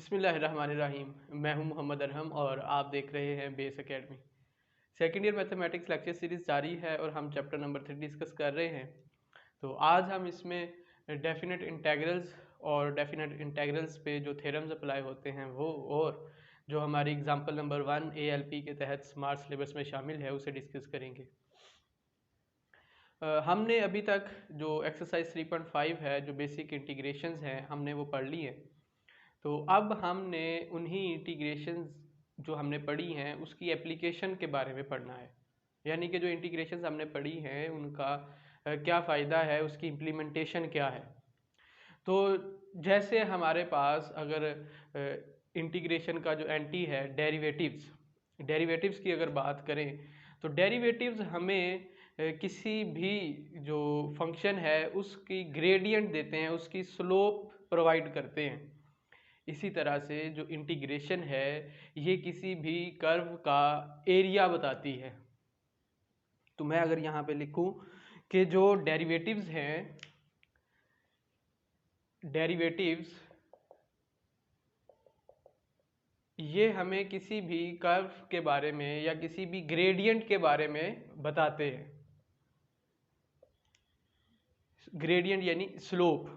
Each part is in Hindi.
बिस्मिल्लाहिर्रहमानिर्रहीम। मैं हूं मोहम्मद अरहम और आप देख रहे हैं base academy. Second year mathematics lecture series जारी है और हम चैप्टर नंबर 3 डिस्कस कर रहे हैं। तो आज हम इसमें डेफिनेट इंटेग्रल्स और डेफिनेट इंटेग्रल्स पे जो थ्योरम्स अप्लाई होते हैं वो, और जो हमारी एग्जांपल नंबर 1 ALP के तहत स्मार्ट सिलेबस में शामिल है उसे डिस्कस करेंगे। हमने अभी तक जो एक्सरसाइज 3.5 है, जो बेसिक इंटीग्रेशंस हैं, हमने वो पढ़ ली है। तो अब हमने उन्हीं इंटीग्रेशंस जो हमने पढ़ी हैं उसकी एप्लीकेशन के बारे में पढ़ना है, यानी कि जो इंटीग्रेशंस हमने पढ़ी हैं उनका क्या फ़ायदा है, उसकी इम्प्लीमेंटेशन क्या है। तो जैसे हमारे पास अगर इंटीग्रेशन का जो एंटी है डेरिवेटिव्स की अगर बात करें तो डेरिवेटिव्स हमें किसी भी जो फंक्शन है उसकी ग्रेडियंट देते हैं, उसकी स्लोप प्रोवाइड करते हैं। इसी तरह से जो इंटीग्रेशन है ये किसी भी कर्व का एरिया बताती है। तो मैं अगर यहाँ पे लिखूं कि जो डेरिवेटिव्स हैं, डेरिवेटिव्स ये हमें किसी भी कर्व के बारे में या किसी भी ग्रेडियंट के बारे में बताते हैं। ग्रेडियंट यानी स्लोप।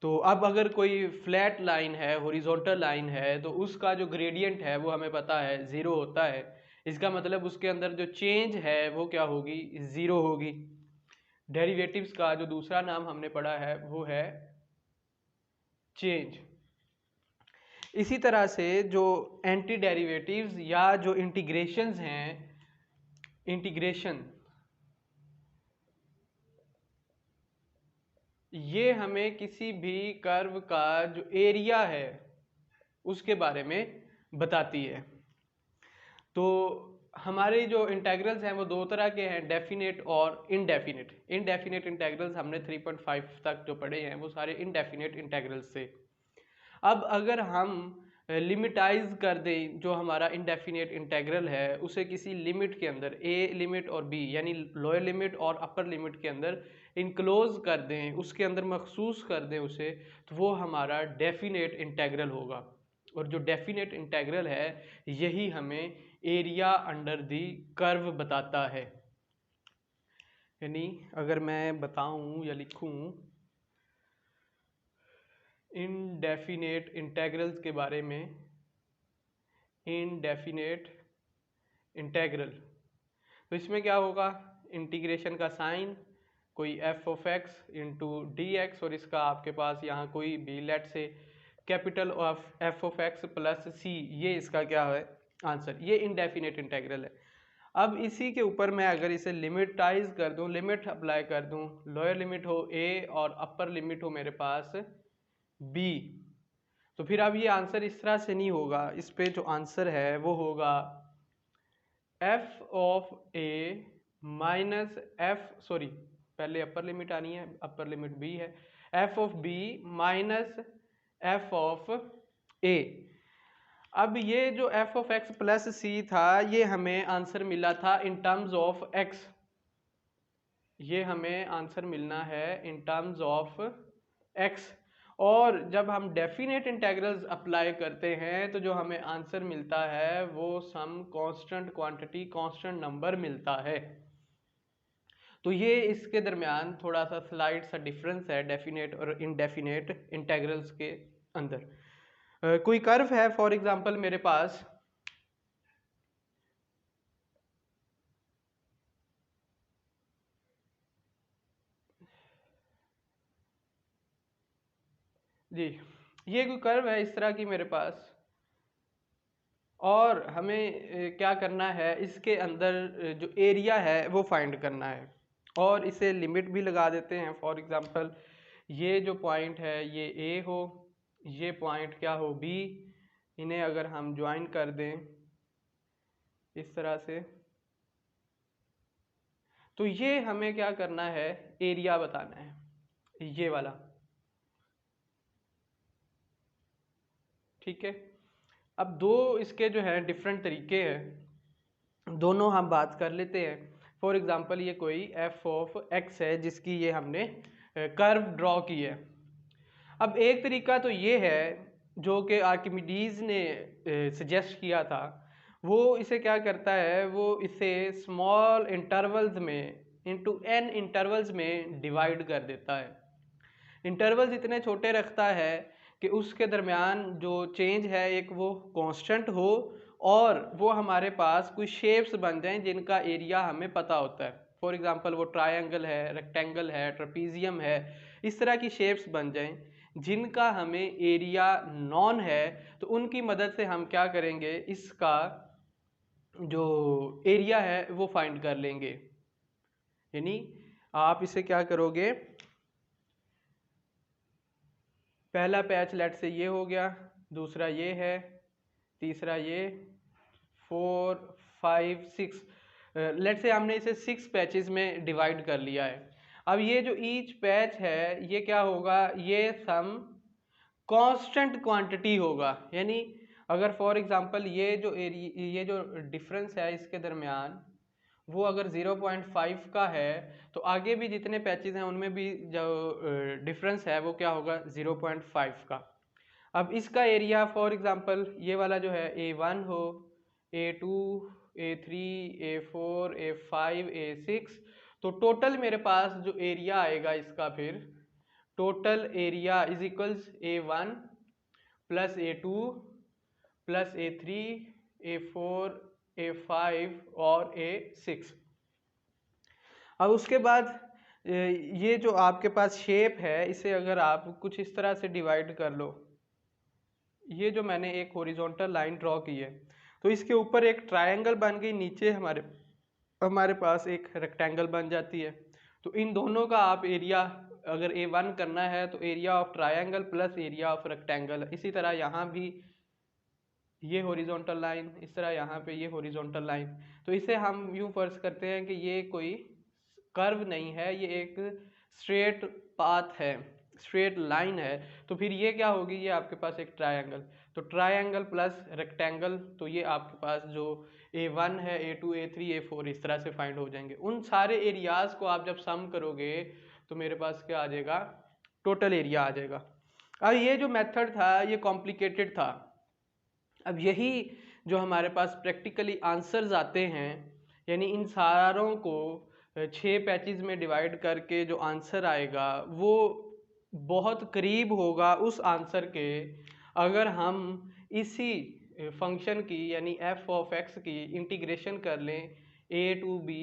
तो अब अगर कोई फ्लैट लाइन है, हॉरिजॉन्टल लाइन है, तो उसका जो ग्रेडियंट है वो हमें पता है 0 होता है। इसका मतलब उसके अंदर जो चेंज है वो क्या होगी, 0 होगी। डेरिवेटिव्स का जो दूसरा नाम हमने पढ़ा है वो है चेंज। इसी तरह से जो एंटी डेरिवेटिव्स या जो इंटीग्रेशंस हैं, इंटीग्रेशन ये हमें किसी भी कर्व का जो एरिया है उसके बारे में बताती है। तो हमारे जो इंटेग्रल्स हैं वो दो तरह के हैं, डेफिनेट और इनडेफिनेट। इनडेफिनेट इंटेग्रल्स हमने 3.5 तक जो पढ़े हैं वो सारे इनडेफिनेट इंटेग्रल्स से। अब अगर हम लिमिटाइज कर दें जो हमारा इनडेफिनेट इंटेग्रल है उसे किसी लिमिट के अंदर, ए लिमिट और बी यानी लोअर लिमिट और अपर लिमिट के अंदर इनक्लोज कर दें, उसके अंदर मखसूस कर दें उसे, तो वो हमारा डेफिनेट इंटेग्रल होगा। और जो डेफिनेट इंटेग्रल है यही हमें एरिया अंडर दी कर्व बताता है। यानी अगर मैं बताऊं या लिखूं इनडेफिनेट इंटेग्रल्स के बारे में, इनडेफिनेट इंटेग्रल, तो इसमें क्या होगा, इंटीग्रेशन का साइन कोई f of x into d x, और इसका आपके पास यहाँ कोई भी लेट से capital of f of x plus c, ये इसका क्या है आंसर। ये इनडेफिनेट इंटेग्रल है। अब इसी के ऊपर मैं अगर इसे लिमिटाइज कर दूं, लिमिट अप्लाई कर दूं, लोअर लिमिट हो a और अपर लिमिट हो मेरे पास b, तो फिर अब ये आंसर इस तरह से नहीं होगा। इस पे जो आंसर है वो होगा f ऑफ a माइनस पहले अपर लिमिट आनी है, अपर लिमिट b है, f of b minus f of a। अब ये जो f of x plus c था ये हमें आंसर मिला था इन टर्म्स ऑफ x, ये हमें आंसर मिलना है इन टर्म्स ऑफ x। और जब हम डेफिनेट इंटेग्रल्स अप्लाई करते हैं तो जो हमें आंसर मिलता है वो some constant quantity, constant number मिलता है। तो ये इसके दरमियान थोड़ा सा स्लाइड सा डिफरेंस है डेफिनेट और इनडेफिनेट इंटेग्रल्स के अंदर। कोई कर्व है फॉर एग्जांपल मेरे पास, जी ये कोई कर्व है इस तरह की मेरे पास, और हमें क्या करना है, इसके अंदर जो एरिया है वो फाइंड करना है, और इसे लिमिट भी लगा देते हैं। फॉर एग्जांपल ये जो पॉइंट है ये ए हो, ये पॉइंट क्या हो बी, इन्हें अगर हम ज्वाइन कर दें इस तरह से, तो ये हमें क्या करना है, एरिया बताना है, ये वाला। ठीक है। अब दो इसके जो है डिफरेंट तरीके हैं, दोनों हम बात कर लेते हैं। फॉर एग्जांपल ये कोई f ऑफ x है जिसकी ये हमने कर्व ड्रॉ की है। अब एक तरीका तो ये है जो कि आर्किमिडीज ने सजेस्ट किया था, वो इसे क्या करता है, वो इसे स्मॉल इंटरवल्स में इनटू n इंटरवल्स में डिवाइड कर देता है। इंटरवल्स इतने छोटे रखता है कि उसके दरमियान जो चेंज है एक वो कांस्टेंट हो और वो हमारे पास कुछ शेप्स बन जाएं जिनका एरिया हमें पता होता है। फॉर एग्जांपल वो ट्रायंगल है, रेक्टेंगल है, ट्रेपीजियम है, इस तरह की शेप्स बन जाएं जिनका हमें एरिया नॉन है। तो उनकी मदद से हम क्या करेंगे, इसका जो एरिया है वो फाइंड कर लेंगे। यानी आप इसे क्या करोगे, पहला पैच लेट से ये हो गया, दूसरा ये है, तीसरा ये, 4 5 6, लेट से हमने इसे 6 पैचेस में डिवाइड कर लिया है। अब ये जो ईच पैच है ये क्या होगा, ये सम कांस्टेंट क्वांटिटी होगा। यानी अगर फॉर एग्जांपल ये जो डिफरेंस है इसके दरमियान वो अगर 0.5 का है तो आगे भी जितने पैचेस हैं उनमें भी जो डिफरेंस है वो क्या होगा, 0.5 का। अब इसका एरिया फॉर एग्जांपल ये वाला जो है A1 हो, A2, A3, A4, A5, A6, तो टोटल मेरे पास जो एरिया आएगा इसका, फिर total area is equals A1 plus A2 plus A3, A4, A5 और A6। अब उसके बाद ये जो आपके पास शेप है इसे अगर आप कुछ इस तरह से डिवाइड कर लो, ये जो मैंने एक हॉरिजॉन्टल लाइन ड्रॉ की है तो इसके ऊपर एक ट्रायंगल बन गई, नीचे हमारे पास एक रेक्टेंगल बन जाती है। तो इन दोनों का आप एरिया अगर A1 करना है तो area of triangle plus area of rectangle. इसी तरह यहाँ भी ये हॉरिजॉन्टल लाइन, इस तरह यहाँ पे ये हॉरिजॉन्टल लाइन। तो इसे हम यूँ फर्ज करते हैं कि ये कोई कर्व नहीं है, ये एक स्ट्रेट पाथ है, स्ट्रेट लाइन है। तो फिर ये क्या होगी, ये आपके पास एक ट्रायंगल, तो ट्रायंगल प्लस रेक्टेंगल, तो ये आपके पास जो A1 है, A2, A3, A4 इस तरह से फाइंड हो जाएंगे। उन सारे एरियाज को आप जब सम करोगे तो मेरे पास क्या आ जाएगा, टोटल एरिया आ जाएगा। अब ये जो मेथड था ये कॉम्प्लिकेटेड था। अब यही जो हमारे पास प्रैक्टिकली आंसर्स आते हैं, यानी इन सारों को 6 पैचेस में डिवाइड करके जो आंसर आएगा वो बहुत करीब होगा उस आंसर के अगर हम इसी फंक्शन की यानी f ऑफ x की इंटीग्रेशन कर लें a टू b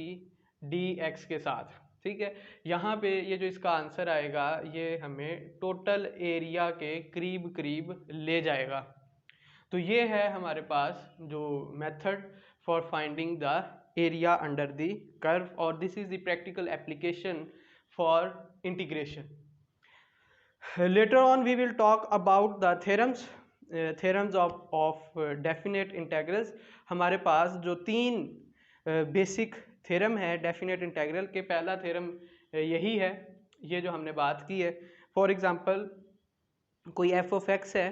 dx के साथ। ठीक है, यहाँ पे ये जो इसका आंसर आएगा ये हमें टोटल एरिया के करीब करीब ले जाएगा। तो ये है हमारे पास जो method for finding the area under the curve, और this is the practical application for integration. Later on we will talk about the theorems of definite integrals। हमारे पास जो 3 बेसिक थ्योरम है डेफिनेट इंटीग्रल के, पहला थ्योरम यही है, ये जो हमने बात की है। फॉर एग्जांपल कोई f ऑफ x है,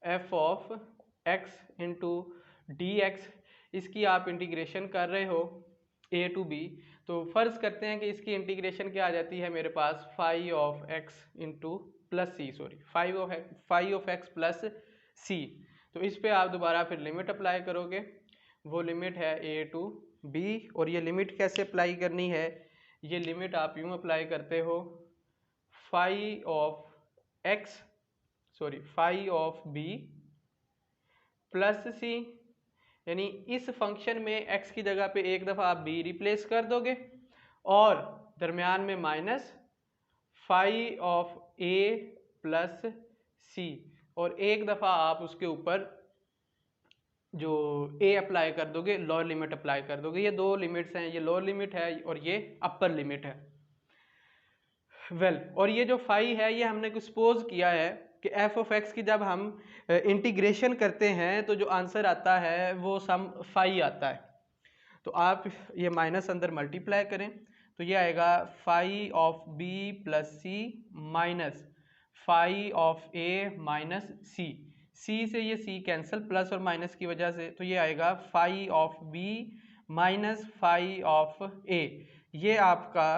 f of x into dx, इसकी आप इंटीग्रेशन कर रहे हो a टू b, तो फर्ज करते हैं कि इसकी इंटीग्रेशन क्या आ जाती है मेरे पास, phi of x into plus c, sorry phi of x plus c. तो इस पे आप दोबारा फिर लिमिट अप्लाई करोगे, वो लिमिट है a टू b, और ये लिमिट कैसे अप्लाई करनी है, ये लिमिट आप यूँ अप्लाई करते हो फाई ऑफ b प्लस सी, यानी इस फंक्शन में x की जगह पे एक दफ़ा आप b रिप्लेस कर दोगे और दरमियान में minus phi of a plus c, और एक दफ़ा आप उसके ऊपर जो a अप्लाई कर दोगे, लोअर लिमिट अप्लाई कर दोगे। ये 2 लिमिट्स हैं, ये लोअर लिमिट है और ये अपर लिमिट है। और ये जो फाई है ये हमने सपोज किया है कि f ऑफ x की जब हम इंटीग्रेशन करते हैं तो जो आंसर आता है वो सम फाई आता है। तो आप ये माइनस अंदर मल्टीप्लाई करें तो ये आएगा phi of b plus c minus phi of a minus c, c से ये सी कैंसिल प्लस और माइनस की वजह से, तो ये आएगा phi of b minus phi of a। ये आपका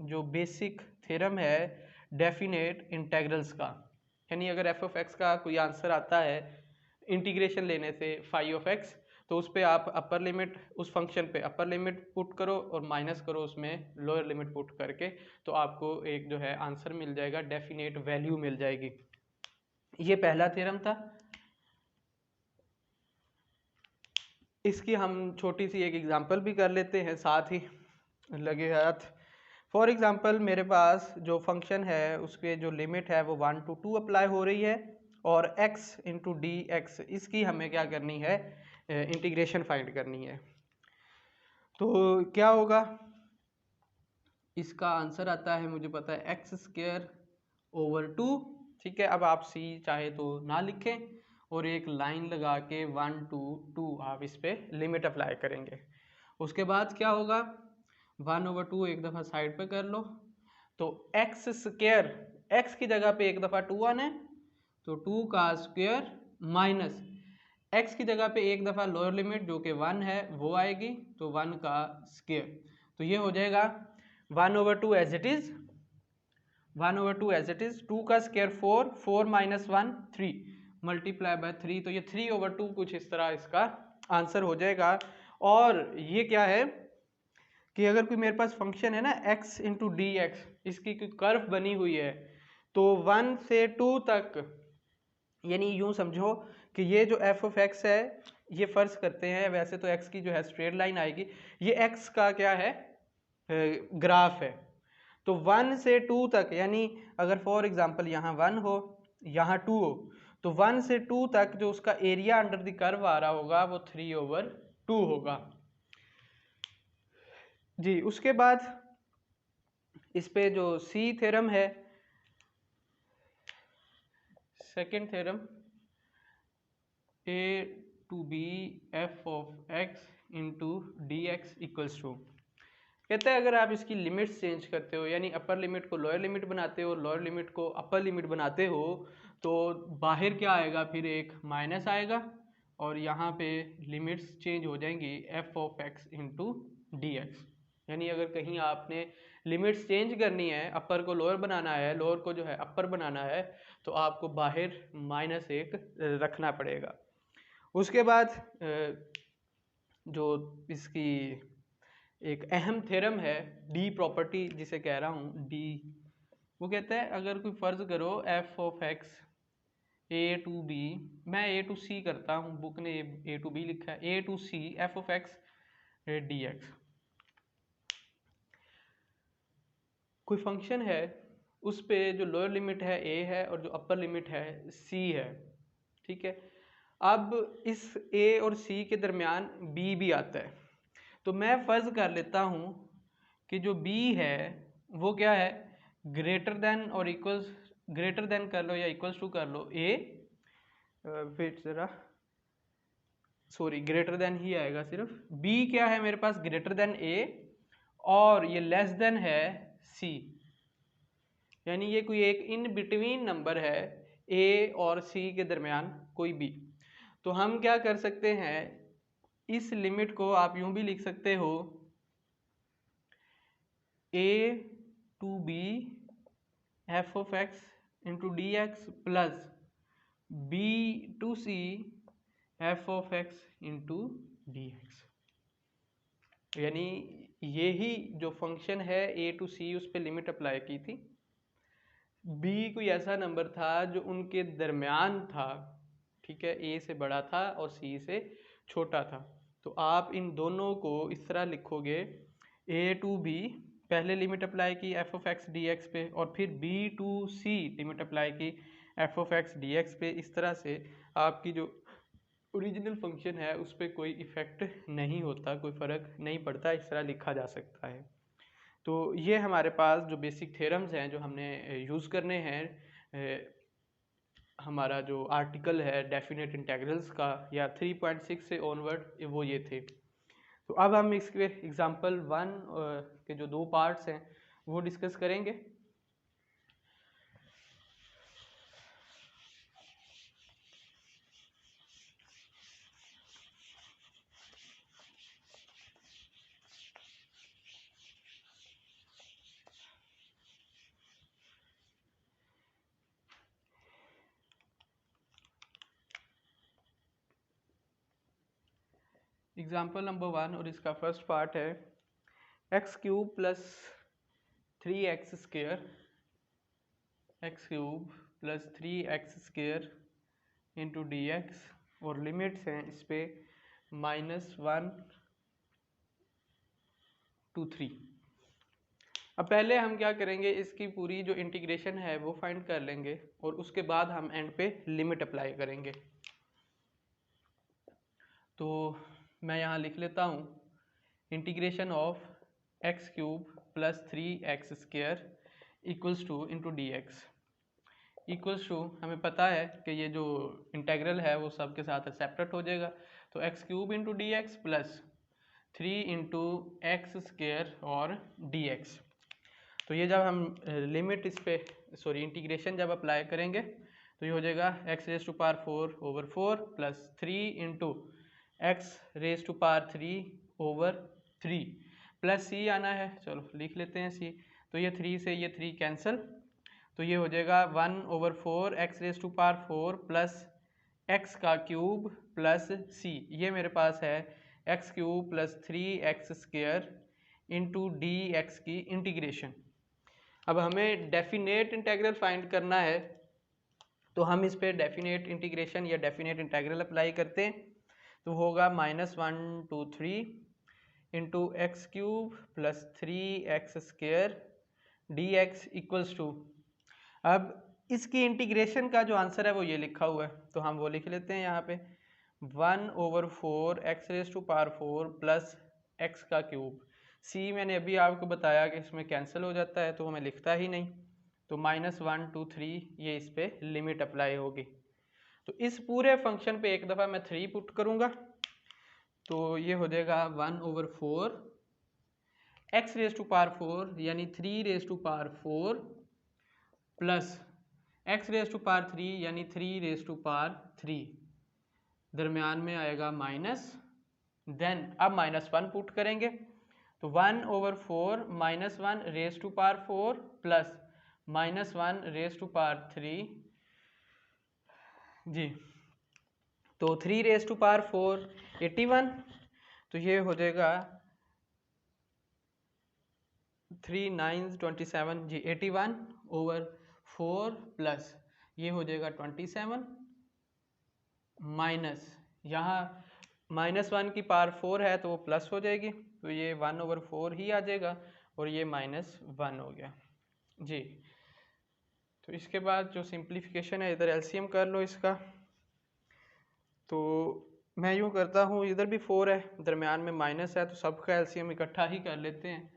जो बेसिक थ्योरम है डेफिनेट इंटीग्रल्स का यानी अगर एफ ऑफ एक्स का कोई आंसर आता है इंटीग्रेशन लेने से फाई ऑफ एक्स, तो उस पर आप अपर लिमिट, उस फंक्शन पे अपर लिमिट पुट करो और माइनस करो उसमें लोअर लिमिट पुट करके, तो आपको एक जो है आंसर मिल जाएगा, डेफिनेट वैल्यू मिल जाएगी। ये पहला थ्योरम था। इसकी हम छोटी सी एक एग्जांपल भी कर लेते हैं साथ ही लगे हाथ। फॉर एग्जांपल मेरे पास जो फंक्शन है उसके जो लिमिट है वो 1 to 2 अप्लाई हो रही है, और x इंटू डी एक्स, इसकी हमें क्या करनी है, इंटीग्रेशन फाइंड करनी है। तो क्या होगा, इसका आंसर आता है, मुझे पता है, एक्स स्क्वायर ओवर 2। ठीक है, अब आप c चाहे तो ना लिखें और एक लाइन लगा के 1 to 2 आप इस पे लिमिट अप्लाई करेंगे। उसके बाद क्या होगा, 1/2 एक दफ़ा साइड पे कर लो, तो एक्स स्क्वायर, एक्स की जगह पे एक दफ़ा 2 आना है, तो 2 का स्क्वायर माइनस एक्स की जगह पे एक दफ़ा लोअर लिमिट जो कि 1 है वो आएगी, तो 1 का स्क्वायर, तो ये हो जाएगा 1/2 as it is, 1/2 as it is, 2 का स्क्वायर 4, 4 माइनस 1 3 मल्टीप्लाई बाय 3, तो ये 3/2 कुछ इस तरह इसका आंसर हो जाएगा। और ये क्या है कि अगर कोई मेरे पास फंक्शन है ना x इंटू डी एक्स, इसकी कोई कर्व बनी हुई है, तो 1 से 2 तक, यानी यूं समझो कि ये जो f ऑफ x है, ये फर्ज करते हैं, वैसे तो x की जो है स्ट्रेट लाइन आएगी, ये x का क्या है, ग्राफ है। तो 1 से 2 तक, यानी अगर फॉर एग्जांपल यहाँ 1 हो यहाँ 2 हो, तो 1 से 2 तक जो उसका एरिया अंडर द कर्व आ रहा होगा वो 3/2 होगा जी। उसके बाद इस पे जो सी थ्योरम है, second theorem, a to b f of x into d x equals to, कहते हैं अगर आप इसकी लिमिट्स चेंज करते हो, यानी अपर लिमिट को लोअर लिमिट बनाते हो, लोअर लिमिट को अपर लिमिट बनाते हो, तो बाहर क्या आएगा, फिर एक माइनस आएगा, और यहाँ पे लिमिट्स चेंज हो जाएंगी f of x into d x. यानी अगर कहीं आपने लिमिट्स चेंज करनी है, अपर को लोअर बनाना है, लोअर को जो है अपर बनाना है, तो आपको बाहर माइनस एक रखना पड़ेगा। उसके बाद जो इसकी एक अहम थ्योरम है, डी प्रॉपर्टी जिसे कह रहा हूँ, डी, वो कहता है अगर कोई फर्ज करो f of x a to b, मैं a to c करता हूँ, बुक ने a to b लिखा है, a to c f of x dx, कोई फंक्शन है, उस पे जो लोअर लिमिट है a है और जो अपर लिमिट है c है। ठीक है, अब इस a और c के दरमियान b भी आता है, तो मैं फर्ज कर लेता हूँ कि जो b है वो क्या है, ग्रेटर देन और इक्वल्स, ग्रेटर देन कर लो या इक्वल्स टू कर लो a, वेट जरा, सॉरी ग्रेटर देन ही आएगा सिर्फ, b क्या है मेरे पास, ग्रेटर देन a, और ये लेस देन है c, यानी ये कोई एक इन बिटवीन नंबर है a और c के दरमियान कोई भी। तो हम क्या कर सकते हैं, इस लिमिट को आप यूं भी लिख सकते हो, a to b f of x into d x plus b to c f of x into d x, यानी यही जो फंक्शन है a to c, उस पर लिमिट अप्लाई की थी। b कोई ऐसा नंबर था जो उनके दरमियान था, ठीक है, a से बड़ा था और c से छोटा था, तो आप इन दोनों को इस तरह लिखोगे, a to b पहले लिमिट अप्लाई की f ऑफ x dx पे, और फिर b to c limit apply की f ऑफ x dx पे। इस तरह से आपकी जो ओरिजिनल फंक्शन है उस पर कोई इफ़ेक्ट नहीं होता, कोई फ़र्क नहीं पड़ता, इस तरह लिखा जा सकता है। तो ये हमारे पास जो बेसिक थ्योरम्स हैं जो हमने यूज़ करने हैं, हमारा जो आर्टिकल है डेफिनेट इंटेग्रल्स का या 3.6 से ऑनवर्ड, वो ये थे। तो अब हम इसके एग्जांपल 1 के जो 2 पार्ट्स हैं वो डिस्कस करेंगे। एग्जाम्पल नंबर 1 और इसका फर्स्ट पार्ट है x cube plus 3x square, x cube plus 3x square into d x, और लिमिट्स हैं इस पे -1 to 3। अब पहले हम क्या करेंगे, इसकी पूरी जो इंटीग्रेशन है वो फाइंड कर लेंगे और उसके बाद हम एंड पे लिमिट अप्लाई करेंगे। तो मैं यहाँ लिख लेता हूँ integration of x cube plus 3x square equals to into d x equals to, हमें पता है कि ये जो इंटेग्रल है वो सब के साथ सेपरेट हो जाएगा, तो x cube into d x plus 3 into x square और डी एक्स। तो ये जब हम लिमिट इस पे इंटीग्रेशन जब अप्लाई करेंगे तो ये हो जाएगा x raise to power 4 over 4 plus 3 into x raise to power 3 over 3 plus c आना है, चलो लिख लेते हैं सी। तो ये 3 से ये 3 कैंसिल, तो ये हो जाएगा 1 over 4 x raise to power 4 plus x का क्यूब प्लस सी, ये मेरे पास है x cube plus 3x square into d x की इंटीग्रेशन। अब हमें डेफिनेट इंटेग्रल फाइंड करना है, तो हम इस पे डेफिनेट इंटीग्रेशन या डेफिनेट इंटेग्रल अप्लाई करते हैं, तो होगा -1 to 3 into x cube plus 3x square d x equals to, अब इसकी इंटीग्रेशन का जो आंसर है वो ये लिखा हुआ है, तो हम वो लिख लेते हैं यहाँ पे 1 over 4 x raise to power 4 plus x का क्यूब। सी मैंने अभी आपको बताया कि इसमें कैंसिल हो जाता है तो हमें लिखता ही नहीं, तो -1 to 3 ये इस पे लिमिट अप्लाई होगी। तो इस पूरे फंक्शन पे एक दफ़ा मैं 3 पुट करूँगा, तो ये हो जाएगा 1 over 4 x raise to power 4 यानी 3 raise to power 4 plus x raise to power 3 यानी 3 रेज टू पावर 3, दरमियान में आएगा माइनस, देन अब -1 पुट करेंगे, तो 1 over 4 -1 raise to power 4 plus -1 raise to power 3 जी, तो 3 रेज टू पावर 4 81, तो ये हो जाएगा 3 9 27 जी 81 ओवर 4 प्लस ये हो जाएगा 27 माइनस, यहाँ -1 की पावर 4 है तो वो प्लस हो जाएगी, तो ये 1 ओवर 4 ही आ जाएगा और ये -1 हो गया जी। तो इसके बाद जो सिंप्लीफिकेशन है, इधर एलसीएम कर लो इसका, तो मैं यूँ करता हूँ, इधर भी 4 है, दरमियान में माइनस है, तो सबका एलसीएम इकट्ठा ही कर लेते हैं,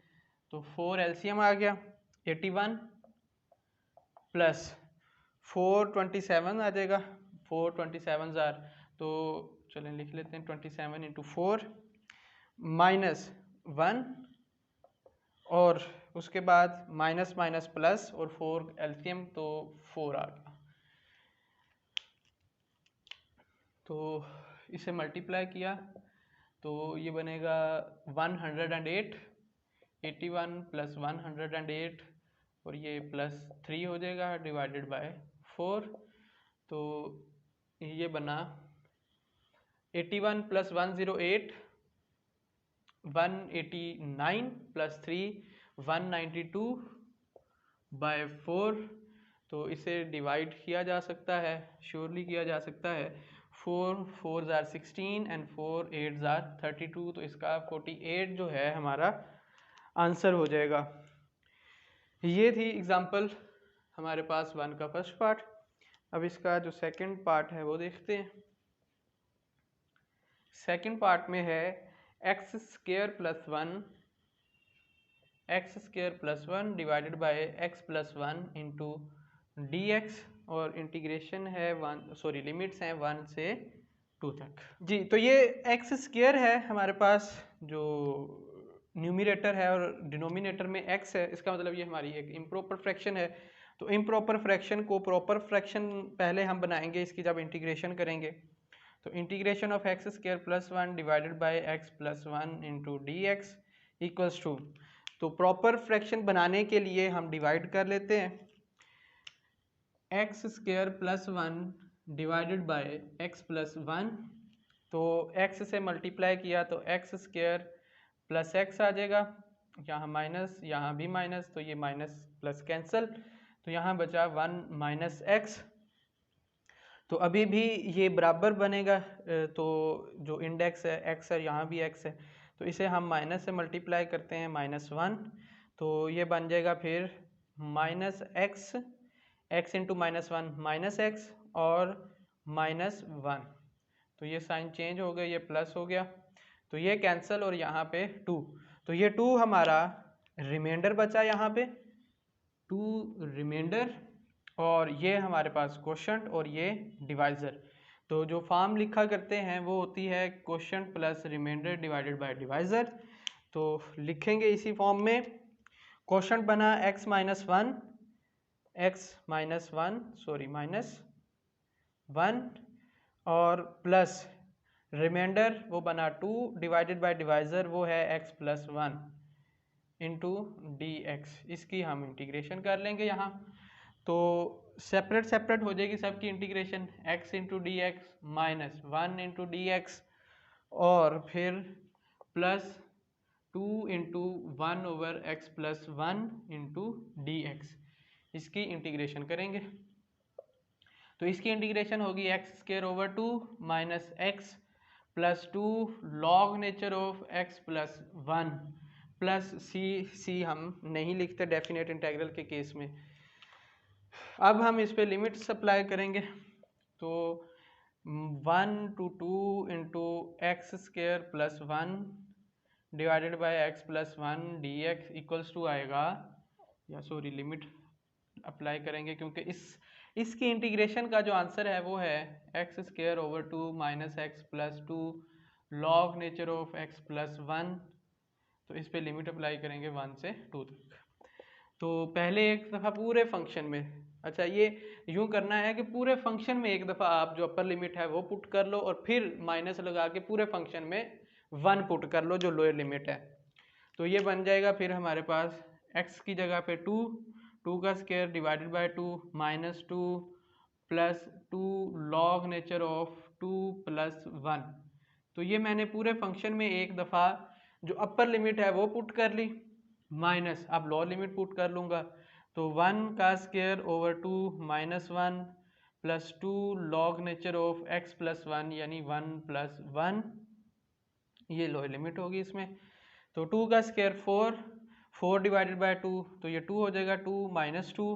तो 4 एलसीएम आ गया 81 प्लस 427 आ जाएगा, 427 जार, तो चलें लिख लेते हैं 27 इंटू 4 -1 और उसके बाद माइनस माइनस प्लस और 4 एलसीएम, तो 4 आ गया। तो इसे मल्टीप्लाई किया तो ये बनेगा 108, 81 प्लस 108 और ये प्लस 3 हो जाएगा डिवाइडेड बाय 4, तो ये बना 81 प्लस 108 189 प्लस 3 192 बाय 4, तो इसे डिवाइड किया जा सकता है, श्योरली किया जा सकता है, 4 4 जार 16 एंड 4 8 जार 32, तो इसका 48 जो है हमारा आंसर हो जाएगा। ये थी एग्जांपल हमारे पास 1 का फर्स्ट पार्ट। अब इसका जो सेकंड पार्ट है वो देखते हैं। सेकंड पार्ट में है x square plus 1 divided by x plus 1 into d x, और इंटीग्रेशन है लिमिट्स हैं 1 से 2 तक जी। तो ये एक्स स्क्वेयर है हमारे पास, जो न्यूमिनेटर है और डिनोमिनेटर में एक्स है, इसका मतलब ये हमारी एक इम्प्रॉपर फ्रैक्शन है। तो इम्प्रॉपर फ्रैक्शन को प्रॉपर फ्रैक्शन पहले हम बनाएंगे इसकी जब इंटीग्रेशन करेंगे, तो integration of x square plus 1 divided by x plus 1 into d x equals to, तो प्रॉपर फ्रैक्शन बनाने के लिए हम डिवाइड कर लेते हैं, x square plus 1 divided by x plus 1, तो x से मल्टीप्लाई किया तो एक्स स्क्वायर प्लस एक्स आ जाएगा, यहाँ माइनस यहाँ भी माइनस, तो ये माइनस प्लस कैंसिल, तो यहाँ बचा 1 माइनस एक्स। तो अभी भी ये बराबर बनेगा, तो जो इंडेक्स है एक्स है, यहाँ भी एक्स है, तो इसे हम माइनस से मल्टीप्लाई करते हैं -1, तो ये बन जाएगा फिर minus x, x into -1 minus x और -1, तो ये साइन चेंज हो गया, ये प्लस हो गया, तो ये कैंसिल और यहाँ पे 2, तो ये 2 हमारा रिमाइंडर बचा, यहाँ पे 2 रिमाइंडर, और ये हमारे पास क्वोशंट और ये डिवाइज़र। तो जो फॉर्म लिखा करते हैं वो होती है quotient plus remainder divided by divisor. तो लिखेंगे इसी फॉर्म में, क्वोशंट बना x माइनस वन और प्लस रिमाइंडर वो बना 2 डिवाइडेड बाय डिवाइज़र वो है x प्लस 1 इंटू dx। इसकी हम इंटीग्रेशन कर लेंगे यहाँ, तो सेपरेट सेपरेट हो जाएगी सबकी integration, x into d x minus 1 into d x और फिर plus 2 into 1 over x plus 1 into d x, इसकी इंटीग्रेशन करेंगे। तो इसकी इंटीग्रेशन होगी x square over 2 minus x plus 2 log nature of x plus 1 plus c हम नहीं लिखते डेफिनेट इंटीग्रल के केस में। अब हम इस पे लिमिट्स अप्लाई करेंगे, तो 1 to 2 into x square plus 1 divided by x plus 1 d x equals to आएगा, या सॉरी लिमिट अप्लाई करेंगे क्योंकि इसकी इंटीग्रेशन का जो आंसर है वो है x square over 2 minus x plus 2 log nature of x plus 1, तो इस पे लिमिट अप्लाई करेंगे 1 से 2 तक। तो पहले एक दफ़ा पूरे फंक्शन में, अच्छा ये यूँ करना है कि पूरे फंक्शन में एक दफ़ा आप जो अपर लिमिट है वो पुट कर लो और फिर माइनस लगा के पूरे फंक्शन में 1 पुट कर लो जो लोअर लिमिट है, तो ये बन जाएगा फिर हमारे पास x की जगह पे 2 का square divided by 2 minus 2 plus 2 log nature of 2 plus 1, तो ये मैंने पूरे फंक्शन में एक दफ़ा जो अपर लिमिट है वो पुट कर ली, माइनस अब लोअर लिमिट पुट कर लूँगा, तो 1 का square over 2 minus 1 plus 2 log nature of x plus 1 यानी 1 प्लस 1, ये लोअर लिमिट होगी इसमें। तो 2 का स्क्वायर 4 डिवाइडेड बाय 2, तो ये 2 हो जाएगा, 2 minus 2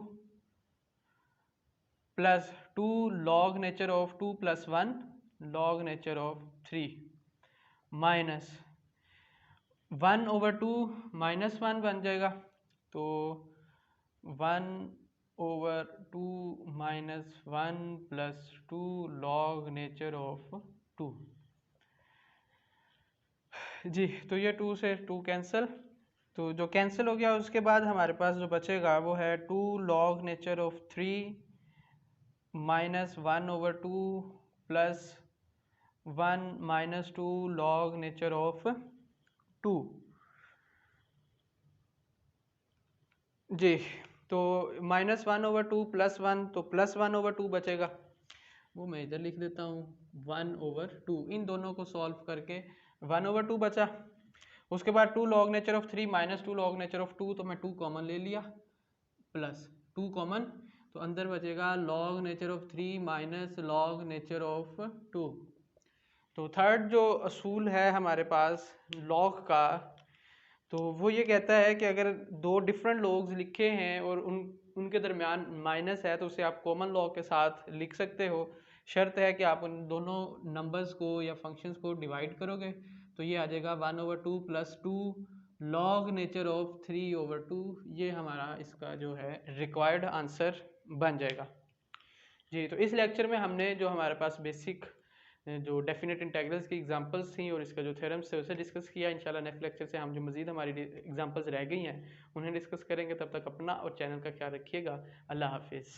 plus 2 log nature of 2 plus 1 log nature of 3 minus 1 over 2 minus 1 बन जाएगा, तो 1 over 2 minus 1 plus 2 log nature of 2 जी। तो ये 2 से 2 कैंसिल, तो जो कैंसिल हो गया उसके बाद हमारे पास जो बचेगा वो है 2 log nature of 3 minus 1 over 2 plus 1 minus 2 log nature of 2 जी। तो माइनस 1 ओवर 2 प्लस 1, तो प्लस 1 ओवर 2 बचेगा, वो मैं इधर लिख देता हूँ 1 ओवर 2, इन दोनों को सॉल्व करके 1 ओवर 2 बचा। उसके बाद 2 log nature of 3 minus 2 log nature of 2, तो मैं 2 कॉमन ले लिया, प्लस 2 कॉमन, तो अंदर बचेगा log nature of 3 minus log nature of 2। तो थर्ड जो असूल है हमारे पास लॉग का, तो वो ये कहता है कि अगर दो डिफरेंट लॉग्स लिखे हैं और उनके दरमियान माइनस है तो उसे आप कॉमन लॉग के साथ लिख सकते हो, शर्त है कि आप उन दोनों नंबर्स को या फंक्शंस को डिवाइड करोगे, तो ये आ जाएगा 1 over 2 plus 2 log nature of 3 over 2, ये हमारा इसका जो है रिक्वायर्ड आंसर बन जाएगा जी। तो इस लेक्चर में हमने जो हमारे पास बेसिक जो डेफिनेट इंटीग्रल्स की एग्जांपल्स थी और इसका जो थ्योरम्स थे उसे डिस्कस किया। इंशाल्लाह नेक्स्ट लेक्चर से हम जो मज़ीद हमारी एग्जांपल्स रह गई हैं उन्हें डिस्कस करेंगे। तब तक अपना और चैनल का ख्याल रखिएगा। अल्लाह हाफिज़।